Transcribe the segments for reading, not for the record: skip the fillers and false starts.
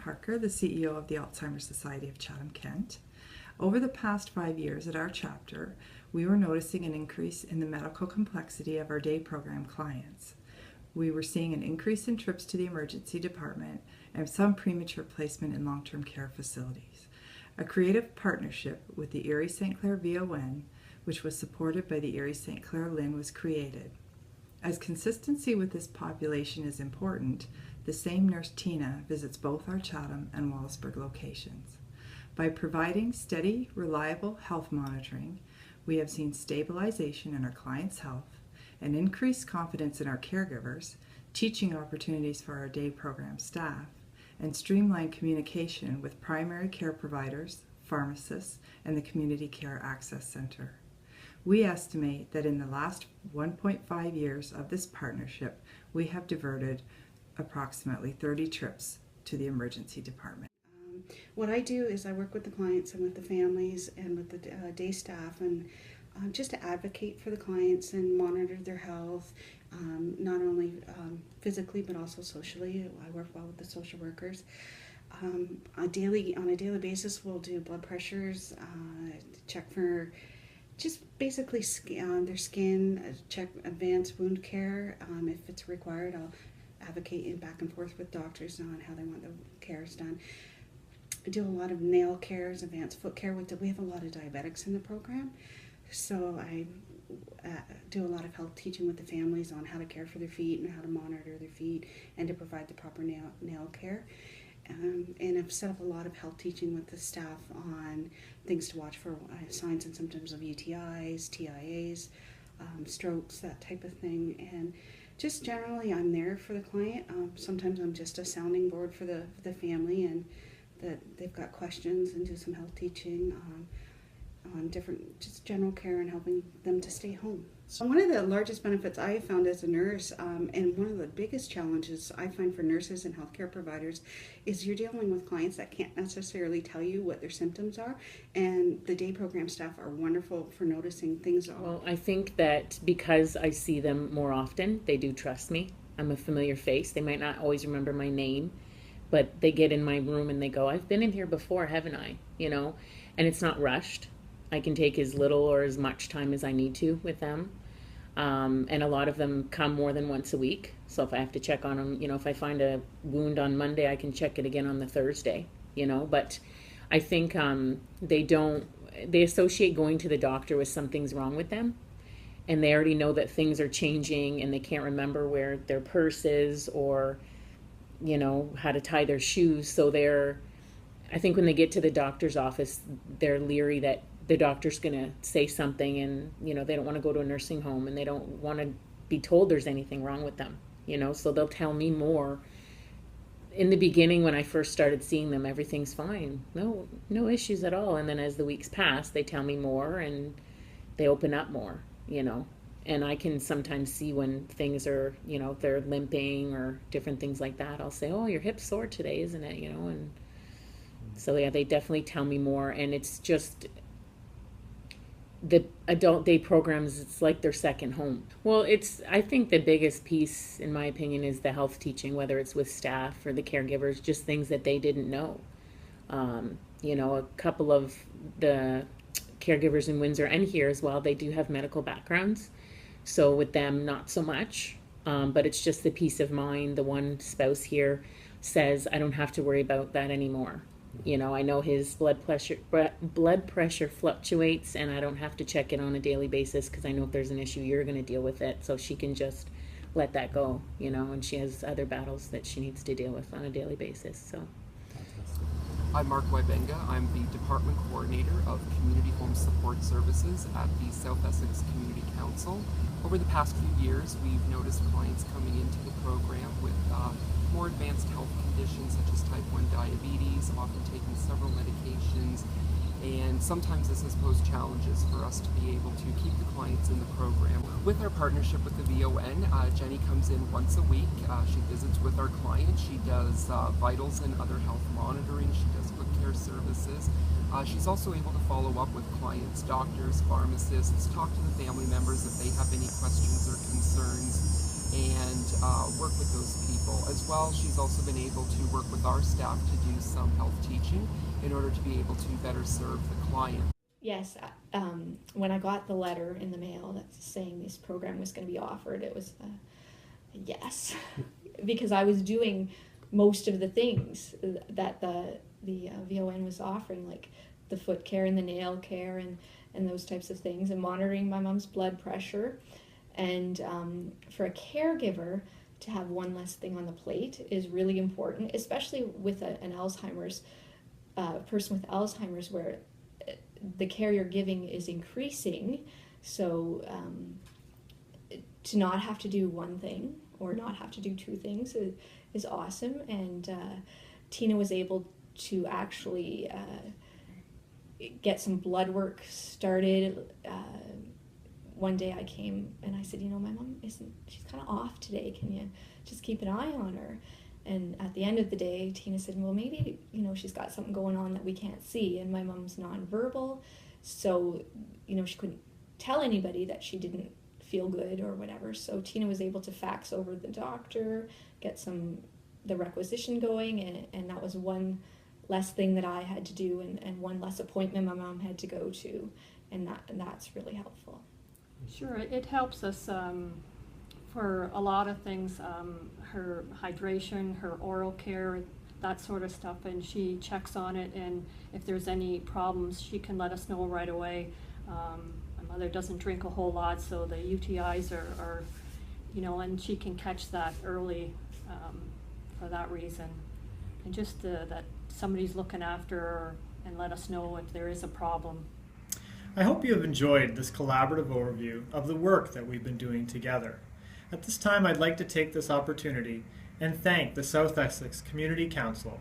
Parker, the CEO of the Alzheimer Society of Chatham-Kent. Over the past 5 years at our chapter, we were noticing an increase in the medical complexity of our day program clients. We were seeing an increase in trips to the emergency department and some premature placement in long-term care facilities. A creative partnership with the Erie St. Clair VON, which was supported by the Erie St. Clair LHIN, was created. As consistency with this population is important, the same nurse Tina visits both our Chatham and Wallaceburg locations. By providing steady, reliable health monitoring, we have seen stabilization in our clients' health, an increased confidence in our caregivers, teaching opportunities for our day program staff, and streamlined communication with primary care providers, pharmacists, and the Community Care Access Center. We estimate that in the last 1.5 years of this partnership, we have diverted approximately 30 trips to the emergency department. What I do is I work with the clients and with the families and with the day staff, and just to advocate for the clients and monitor their health, not only physically but also socially. I work well with the social workers. On a daily basis, we'll do blood pressures, check for just basically their skin, check advanced wound care. If it's required, I'll advocate back and forth with doctors on how they want the cares done. I do a lot of nail cares, advanced foot care. We have a lot of diabetics in the program, so I do a lot of health teaching with the families on how to care for their feet and how to monitor their feet and to provide the proper nail care. And I've set up a lot of health teaching with the staff on things to watch for signs and symptoms of UTIs, TIAs, strokes, that type of thing. And just generally, I'm there for the client. Sometimes I'm just a sounding board for the family, and that they've got questions, and do some health teaching on different, just general care and helping them to stay home. So one of the largest benefits I have found as a nurse, and one of the biggest challenges I find for nurses and healthcare providers, is you're dealing with clients that can't necessarily tell you what their symptoms are, and the day program staff are wonderful for noticing things. Well, I think that because I see them more often, they do trust me. I'm a familiar face. They might not always remember my name, but they get in my room and they go, I've been in here before, haven't I? You know, and it's not rushed. I can take as little or as much time as I need to with them. And a lot of them come more than once a week. So if I have to check on them, you know, if I find a wound on Monday, I can check it again on the Thursday, you know. But I think they associate going to the doctor with something's wrong with them. And they already know that things are changing and they can't remember where their purse is or, you know, how to tie their shoes. So I think when they get to the doctor's office, they're leery that the doctor's going to say something, and, you know, they don't want to go to a nursing home and they don't want to be told there's anything wrong with them, you know, so they'll tell me more. In the beginning, when I first started seeing them, everything's fine. No issues at all. And then as the weeks pass, they tell me more and they open up more, you know, and I can sometimes see when things are, you know, they're limping or different things like that. I'll say, oh, your hip's sore today, isn't it? You know, and so, yeah, they definitely tell me more. And it's just, the adult day programs, it's like their second home. Well, I think the biggest piece, in my opinion, is the health teaching, whether it's with staff or the caregivers, just things that they didn't know. You know, a couple of the caregivers in Windsor and here as well, they do have medical backgrounds. So with them, not so much, but it's just the peace of mind. The one spouse here says, I don't have to worry about that anymore. You know, I know his blood pressure fluctuates, and I don't have to check it on a daily basis because I know if there's an issue, you're going to deal with it. So she can just let that go, you know, and she has other battles that she needs to deal with on a daily basis. So. I'm Mark Wybenga. I'm the Department Coordinator of Community Home Support Services at the South Essex Community Council. Over the past few years, we've noticed clients coming into the program with more advanced health conditions such as type 1 diabetes, often taking several medications, and sometimes this has posed challenges for us to be able to keep the clients in the program. With our partnership with the VON, Jenny comes in once a week. She visits with our clients. She does vitals and other health monitoring. She does foot care services. She's also able to follow up with clients, doctors, pharmacists, talk to the family members if they have any questions or concerns. and work with those people. As well, she's also been able to work with our staff to do some health teaching in order to be able to better serve the client. Yes, when I got the letter in the mail that's saying this program was going to be offered, it was a yes, because I was doing most of the things that the VON was offering, like the foot care and the nail care and those types of things, and monitoring my mom's blood pressure. And for a caregiver to have one less thing on the plate is really important, especially with an Alzheimer's person with Alzheimer's, where the care you're giving is increasing. So to not have to do one thing or not have to do two things is awesome. And Tina was able to actually get some blood work started. One day I came and I said, my mom she's kind of off today. Can you just keep an eye on her? And at the end of the day, Tina said, well, maybe, she's got something going on that we can't see. And my mom's nonverbal, so, she couldn't tell anybody that she didn't feel good or whatever. So Tina was able to fax over the doctor, get the requisition going, and that was one less thing that I had to do and one less appointment my mom had to go to, and that's really helpful. Sure, it helps us for a lot of things, her hydration, her oral care, that sort of stuff, and she checks on it, and if there's any problems she can let us know right away. My mother doesn't drink a whole lot, so the UTIs are and she can catch that early for that reason. And just that somebody's looking after her and let us know if there is a problem. I hope you have enjoyed this collaborative overview of the work that we've been doing together. At this time, I'd like to take this opportunity and thank the South Essex Community Council,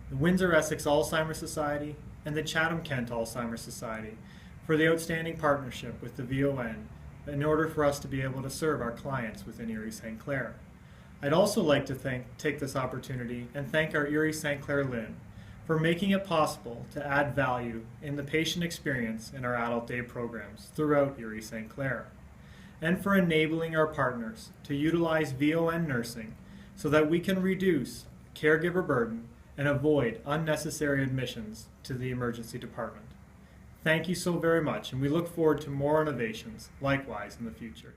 the Windsor-Essex Alzheimer Society, and the Chatham-Kent Alzheimer Society for the outstanding partnership with the VON in order for us to be able to serve our clients within Erie St. Clair. I'd also like to take this opportunity and thank our Erie St. Clair LHIN for making it possible to add value in the patient experience in our adult day programs throughout Erie St. Clair, and for enabling our partners to utilize VON nursing so that we can reduce caregiver burden and avoid unnecessary admissions to the emergency department. Thank you so very much, and we look forward to more innovations likewise in the future.